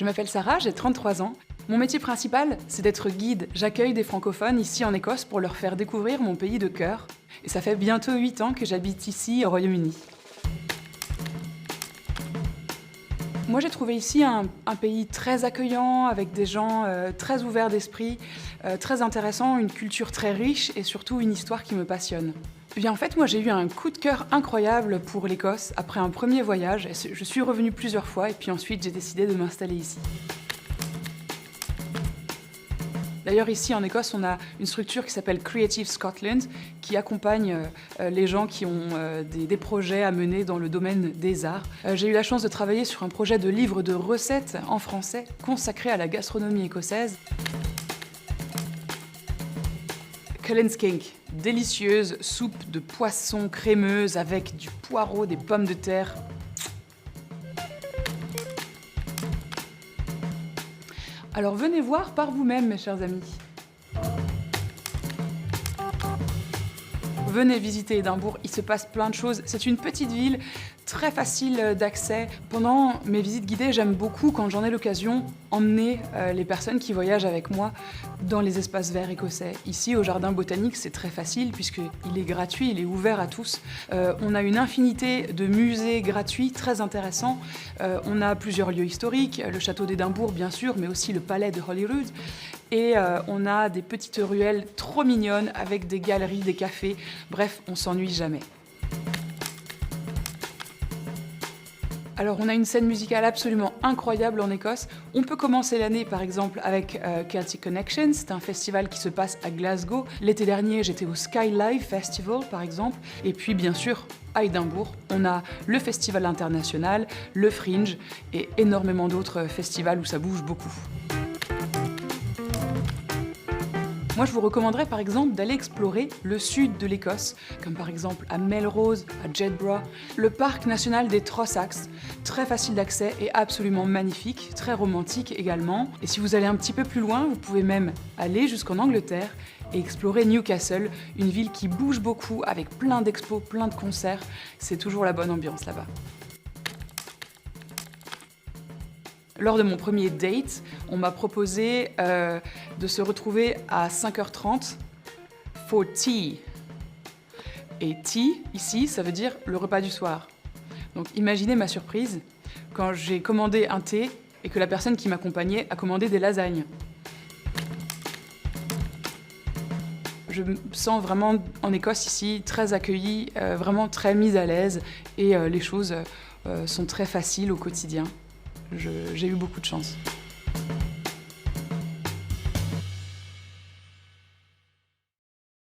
Je m'appelle Sarah, j'ai 33 ans. Mon métier principal, c'est d'être guide. J'accueille des francophones ici en Écosse pour leur faire découvrir mon pays de cœur. Et ça fait bientôt 8 ans que j'habite ici au Royaume-Uni. Moi, j'ai trouvé ici un pays très accueillant, avec des gens très ouverts d'esprit, très intéressants, une culture très riche et surtout une histoire qui me passionne. Bien, en fait, moi, j'ai eu un coup de cœur incroyable pour l'Écosse après un premier voyage. Je suis revenue plusieurs fois et puis ensuite, j'ai décidé de m'installer ici. D'ailleurs, ici en Écosse, on a une structure qui s'appelle Creative Scotland, qui accompagne les gens qui ont des projets à mener dans le domaine des arts. J'ai eu la chance de travailler sur un projet de livre de recettes en français consacré à la gastronomie écossaise. Cullen Skink, délicieuse soupe de poisson crémeuse avec du poireau, des pommes de terre. Alors venez voir par vous-même, mes chers amis. Venez visiter Édimbourg, il se passe plein de choses. C'est une petite ville, très facile d'accès. Pendant mes visites guidées, j'aime beaucoup, quand j'en ai l'occasion, emmener les personnes qui voyagent avec moi dans les espaces verts écossais. Ici, au Jardin botanique, c'est très facile puisqu'il est gratuit, il est ouvert à tous. On a une infinité de musées gratuits, très intéressants. On a plusieurs lieux historiques, le château d'Édimbourg, bien sûr, mais aussi le palais de Holyrood. Et on a des petites ruelles trop mignonnes avec des galeries, des cafés. Bref, on s'ennuie jamais. Alors, on a une scène musicale absolument incroyable en Écosse. On peut commencer l'année, par exemple, avec Celtic Connection. C'est un festival qui se passe à Glasgow. L'été dernier, j'étais au Sky Live Festival, par exemple. Et puis, bien sûr, à Édimbourg, on a le Festival international, le Fringe et énormément d'autres festivals où ça bouge beaucoup. Moi, je vous recommanderais par exemple d'aller explorer le sud de l'Écosse, comme par exemple à Melrose, à Jedburgh, le parc national des Trossachs, très facile d'accès et absolument magnifique, très romantique également. Et si vous allez un petit peu plus loin, vous pouvez même aller jusqu'en Angleterre et explorer Newcastle, une ville qui bouge beaucoup avec plein d'expos, plein de concerts. C'est toujours la bonne ambiance là-bas. Lors de mon premier date, on m'a proposé de se retrouver à 5h30 for tea. Et tea, ici, ça veut dire le repas du soir. Donc imaginez ma surprise quand j'ai commandé un thé et que la personne qui m'accompagnait a commandé des lasagnes. Je me sens vraiment en Écosse ici très accueillie, vraiment très mise à l'aise et les choses sont très faciles au quotidien. J'ai eu beaucoup de chance.